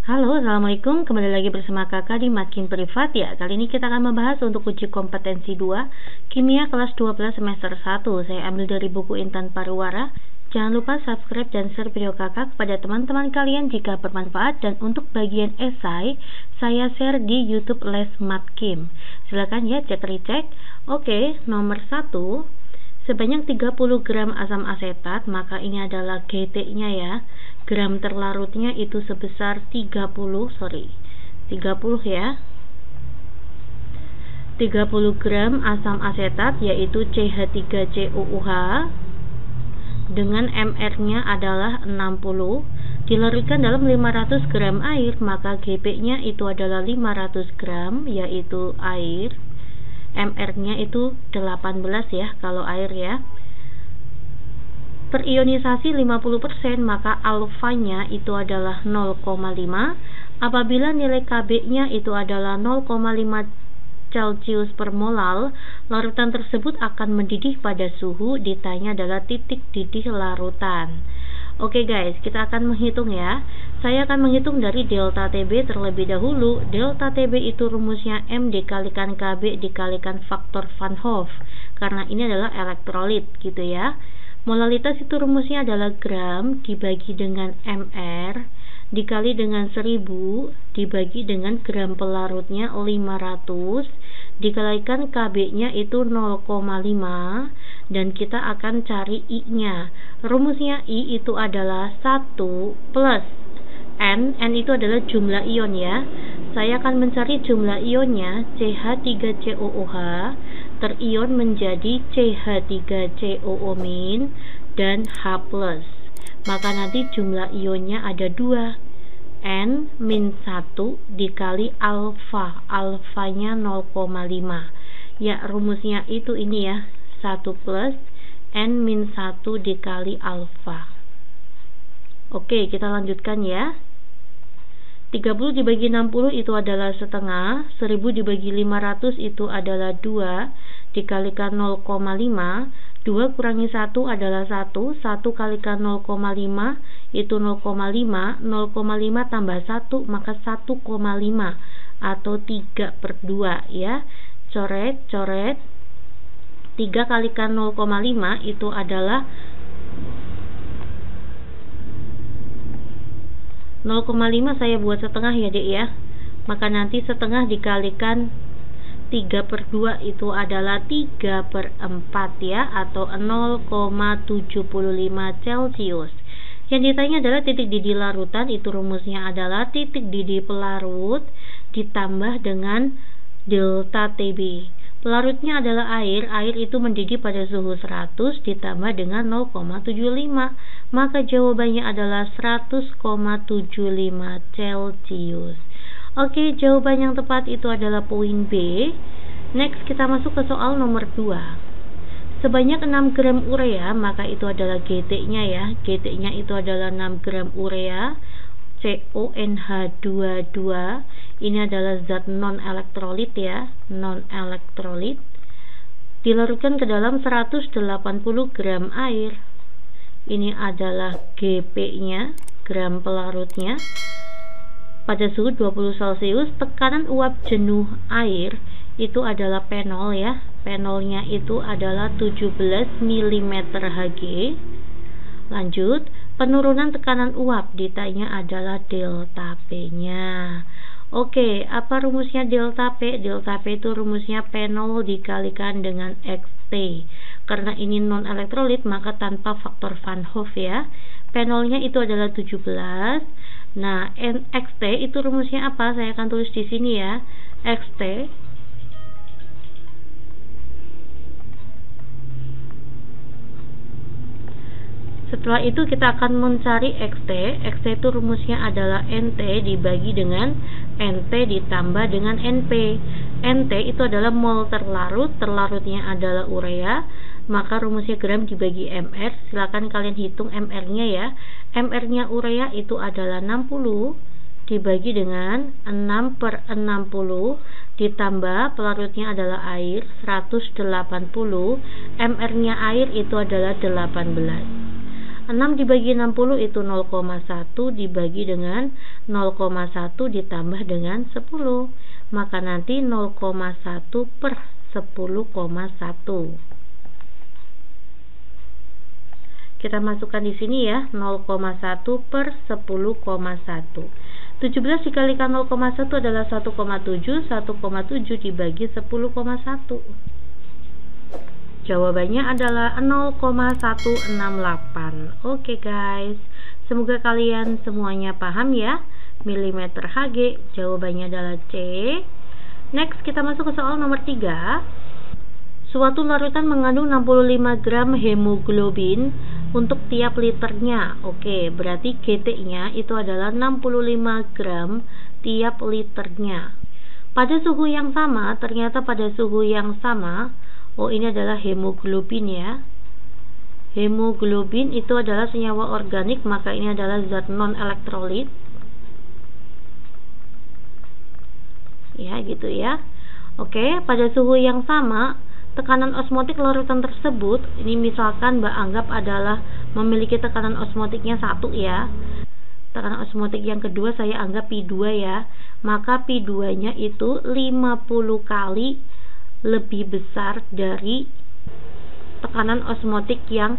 Halo, Assalamualaikum. Kembali lagi bersama kakak di Makin Privat ya. Kali ini kita akan membahas untuk uji kompetensi 2 Kimia kelas 12 semester 1. Saya ambil dari buku Intan Pariwara. Jangan lupa subscribe dan share video kakak kepada teman-teman kalian jika bermanfaat. Dan untuk bagian esai, saya share di YouTube Les Matkim. Silakan ya cek recek. Oke, nomor 1. Sebanyak 30 gram asam asetat, maka ini adalah GT-nya ya. Gram terlarutnya itu sebesar 30 ya. 30 gram asam asetat yaitu CH3COOH dengan MR-nya adalah 60, dilarutkan dalam 500 gram air, maka GP-nya itu adalah 500 gram yaitu air. MR-nya itu 18 ya kalau air ya. Terionisasi 50%, maka alfanya itu adalah 0,5. Apabila nilai Kb-nya itu adalah 0,5 Celcius per molal, larutan tersebut akan mendidih pada suhu ditanya adalah titik didih larutan. Oke guys, kita akan menghitung ya. Saya akan menghitung dari delta Tb terlebih dahulu. Delta Tb itu rumusnya M dikalikan Kb dikalikan faktor Van Hoff, karena ini adalah elektrolit gitu ya. Molalitas itu rumusnya adalah gram dibagi dengan MR dikali dengan 1000 dibagi dengan gram pelarutnya 500 dikalikan Kb-nya itu 0,5, dan kita akan cari I-nya. Rumusnya I itu adalah 1 plus N itu adalah jumlah ion ya. Saya akan mencari jumlah ionnya. CH3COOH terion menjadi CH3COO- dan H+. Maka nanti jumlah ionnya ada 2. N-1 dikali alfa. Alfanya 0,5. Ya, rumusnya itu ini ya. 1 plus N-1 dikali alfa. Oke, kita lanjutkan ya. 30 dibagi 60 itu adalah setengah, 1000 dibagi 500 itu adalah 2, dikalikan 0,5, 2 kurangi 1 adalah 1, 1 kalikan 0,5 itu 0,5, 0,5 tambah 1 maka 1,5 atau 3/2 ya. Coret, 3 kalikan 0,5 itu adalah 0,5 saya buat setengah ya dek ya. Maka nanti setengah dikalikan 3/2 itu adalah 3/4 ya, atau 0,75 Celcius. Yang ditanya adalah titik didih larutan, itu rumusnya adalah titik didih pelarut ditambah dengan delta Tb. Pelarutnya adalah air itu mendidih pada suhu 100 ditambah dengan 0,75. Maka jawabannya adalah 100,75 Celcius. Oke, jawaban yang tepat itu adalah poin B. Next, kita masuk ke soal nomor 2. Sebanyak 6 gram urea, maka itu adalah GT-nya ya. GT-nya itu adalah 6 gram urea, CONH22. Ini adalah zat non-elektrolit ya, non-elektrolit. Dilarutkan ke dalam 180 gram air. Ini adalah GP-nya, gram pelarutnya. Pada suhu 20 Celcius, tekanan uap jenuh air itu adalah penol ya. Penolnya itu adalah 17 mm Hg. Lanjut, penurunan tekanan uap ditanya adalah delta P-nya. Oke, apa rumusnya delta P? Delta P itu rumusnya penol dikalikan dengan Xt. Karena ini non elektrolit maka tanpa faktor Van Hoff ya. Penolnya itu adalah 17. Nah, Xt itu rumusnya apa? Saya akan tulis di sini ya. Xt setelah itu kita akan mencari Xt. Xt itu rumusnya adalah Nt dibagi dengan Nt ditambah dengan Np. Nt itu adalah mol terlarut, terlarutnya adalah urea, maka rumusnya gram dibagi Mr. Silakan kalian hitung Mr-nya ya. Mr-nya urea itu adalah 60 dibagi dengan 6/60 ditambah pelarutnya adalah air 180. Mr-nya air itu adalah 18. 6 dibagi 60 itu 0,1 dibagi dengan 0,1 ditambah dengan 10. Maka nanti 0,1 per 10,1. Kita masukkan di sini ya, 0,1 per 10,1. 17 dikalikan 0,1 adalah 1,7. 1,7 dibagi 10,1. Jawabannya adalah 0,168. Oke guys, semoga kalian semuanya paham ya. Milimeter Hg, jawabannya adalah C. Next, kita masuk ke soal nomor 3. Suatu larutan mengandung 65 gram hemoglobin untuk tiap liternya. Oke, berarti GT-nya itu adalah 65 gram tiap liternya. Pada suhu yang sama, ternyata pada suhu yang sama, ini adalah hemoglobin ya. Hemoglobin itu adalah senyawa organik, maka ini adalah zat non-elektrolit. Ya, gitu ya. Oke, pada suhu yang sama, tekanan osmotik larutan tersebut, ini misalkan Mbak anggap adalah memiliki tekanan osmotiknya 1 ya. Tekanan osmotik yang kedua saya anggap Pi2 ya. Maka Pi2-nya itu 50 kali lebih besar dari tekanan osmotik yang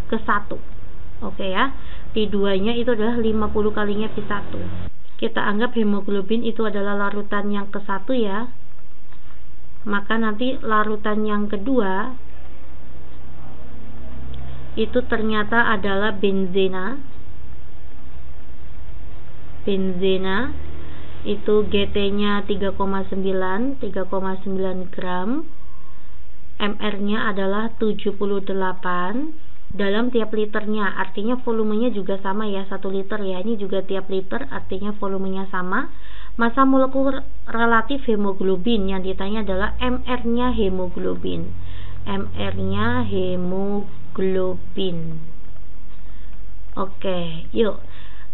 ke-1. Oke ya. Pi2-nya itu adalah 50 kalinya Pi1. Kita anggap hemoglobin itu adalah larutan yang ke-1 ya. Maka nanti larutan yang kedua itu ternyata adalah benzena. Benzena itu GT-nya 3,9 gram. MR-nya adalah 78 dalam tiap liternya. Artinya volumenya juga sama ya, 1 liter ya. Ini juga tiap liter, artinya volumenya sama. Massa molekul relatif hemoglobin yang ditanya adalah MR-nya hemoglobin. MR-nya hemoglobin. Oke, yuk.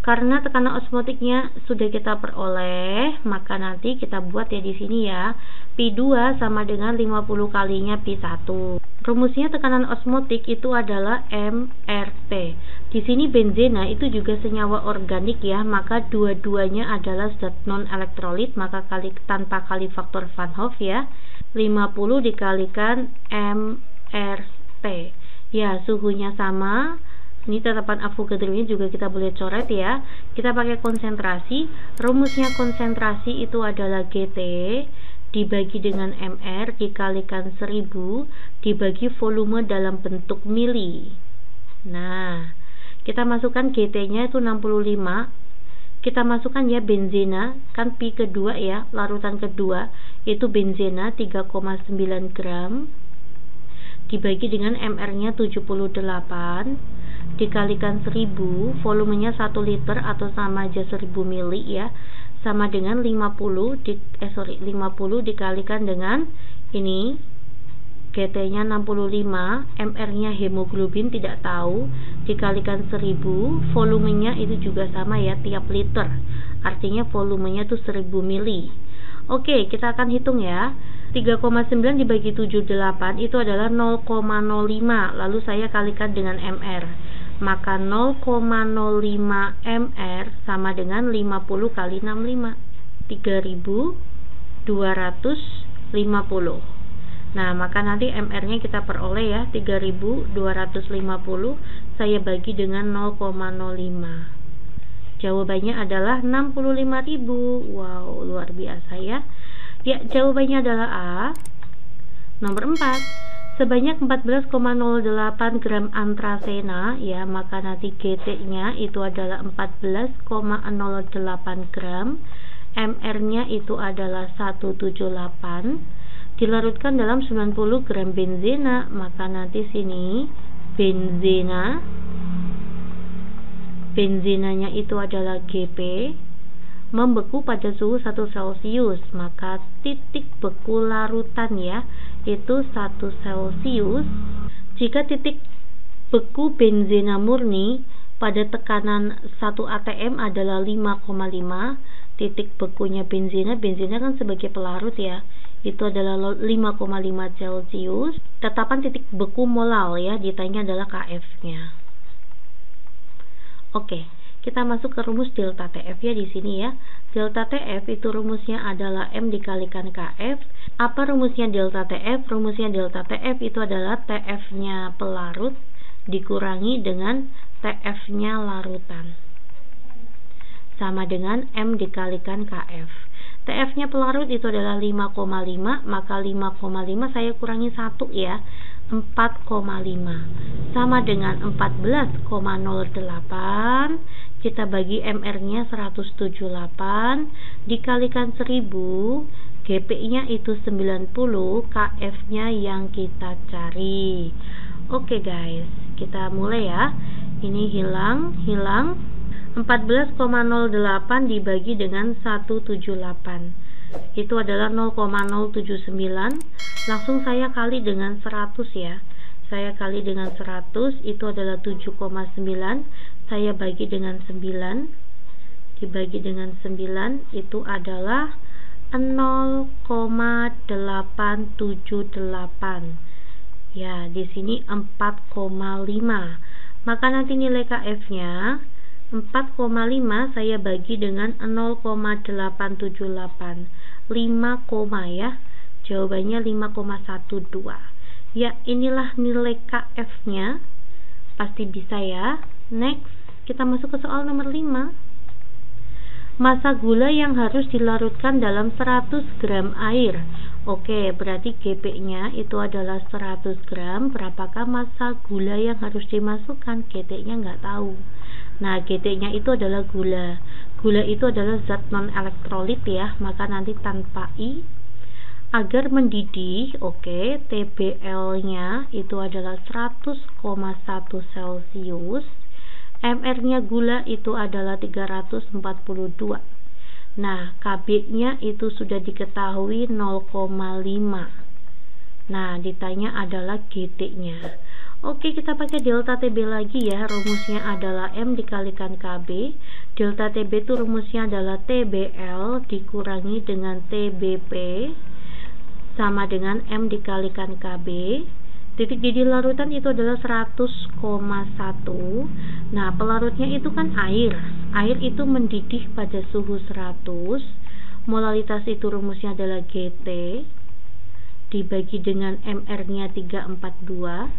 Karena tekanan osmotiknya sudah kita peroleh, maka nanti kita buat ya di sini ya. Pi2 sama dengan 50 kalinya Pi1. Rumusnya tekanan osmotik itu adalah MRT. Di sini benzena itu juga senyawa organik ya, maka dua-duanya adalah zat non-elektrolit, maka tanpa kali faktor Van Hoff ya. 50 dikalikan MRT. Ya, suhunya sama. Ini tetapan Avogadro-nya juga kita boleh coret ya. Kita pakai konsentrasi. Rumusnya konsentrasi itu adalah GT dibagi dengan MR dikalikan 1000 dibagi volume dalam bentuk mili. Nah, kita masukkan GT-nya itu 65. Kita masukkan ya benzena, kan Pi kedua ya, larutan kedua itu benzena 3,9 gram dibagi dengan MR-nya 78 dikalikan 1000, volumenya 1 liter atau sama aja 1000 mili ya, sama dengan 50 dikalikan dengan ini GT-nya 65, MR-nya hemoglobin tidak tahu, dikalikan 1000, volumenya itu juga sama ya, tiap liter, artinya volumenya tuh 1000 mili. Oke, kita akan hitung ya. 3,9 dibagi 78 itu adalah 0,05, lalu saya kalikan dengan MR, maka 0,05 MR sama dengan 50 kali 65, 3250. Nah, maka nanti MR-nya kita peroleh ya, 3250 saya bagi dengan 0,05. Jawabannya adalah 65.000. Wow, luar biasa ya. Ya, jawabannya adalah A. Nomor 4. Sebanyak 14,08 gram anthracena ya, maka nanti GT-nya itu adalah 14,08 gram. MR-nya itu adalah 178. Dilarutkan dalam 90 gram benzena, maka nanti sini benzenanya itu adalah GP, membeku pada suhu 1 Celcius, maka titik beku larutan ya itu 1 Celcius. Jika titik beku benzena murni pada tekanan 1 atm adalah 5,5, titik bekunya benzena kan sebagai pelarut ya, itu adalah 5,5 Celcius. Tetapan titik beku molal ya, ditanya adalah KF-nya. Oke, kita masuk ke rumus delta TF ya di sini ya. Delta TF itu rumusnya adalah M dikalikan KF. Apa rumusnya delta TF? Rumusnya delta TF itu adalah TF-nya pelarut dikurangi dengan TF-nya larutan. Sama dengan M dikalikan KF. TF-nya pelarut itu adalah 5,5, maka 5,5 saya kurangi 1 ya, 4,5. Sama dengan 14,08, kita bagi MR-nya 178, dikalikan 1000, GP-nya itu 90, KF-nya yang kita cari. Oke guys, kita mulai ya. Ini hilang. 14,08 dibagi dengan 178 itu adalah 0,079. Langsung saya kali dengan 100 ya. Saya kali dengan 100 itu adalah 7,9. Saya bagi dengan 9 dibagi dengan 9 itu adalah 0,878. Ya, di sini 4,5. Maka nanti nilai KF-nya 4,5 saya bagi dengan 0,878, 5, ya. Jawabannya 5,12. Ya, inilah nilai KF-nya. Pasti bisa ya. Next, kita masuk ke soal nomor 5. Massa gula yang harus dilarutkan dalam 100 gram air. Oke, berarti GP-nya itu adalah 100 gram. Berapakah massa gula yang harus dimasukkan? GT-nya nggak tahu. Nah, GT-nya itu adalah gula. Gula itu adalah zat non-elektrolit ya, maka nanti tanpa I. Agar mendidih, oke, TBL-nya itu adalah 100,1 Celcius. MR-nya gula itu adalah 342. Nah, KB-nya itu sudah diketahui 0,5. Nah, ditanya adalah GT-nya. Oke, kita pakai delta TB lagi ya. Rumusnya adalah M dikalikan KB. Delta TB itu rumusnya adalah TBL dikurangi dengan TBP sama dengan M dikalikan KB. Titik didih larutan itu adalah 100,1. Nah, pelarutnya itu kan air. Air itu mendidih pada suhu 100. Molalitas itu rumusnya adalah GT dibagi dengan MR-nya 342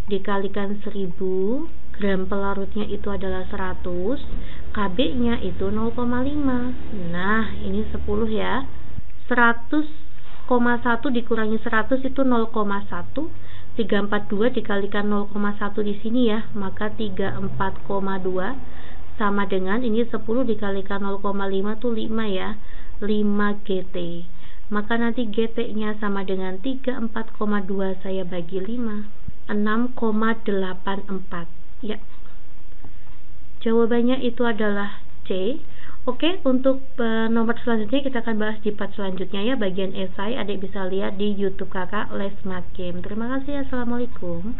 dikalikan 1000. Gram pelarutnya itu adalah 100. KB-nya itu 0,5. Nah, ini 10 ya. 100,1 dikurangi 100 itu 0,1. 342 dikalikan 0,1 di sini ya, maka 34,2 sama dengan ini 10 dikalikan 0,5 tuh 5 ya, 5 GT. Maka nanti GT-nya sama dengan 34,2 saya bagi 5, 6,84 ya. Jawabannya itu adalah C. Oke, untuk nomor selanjutnya kita akan bahas di part selanjutnya ya, bagian esai. Adik bisa lihat di YouTube kakak Les Smart Game. Terima kasih, assalamualaikum.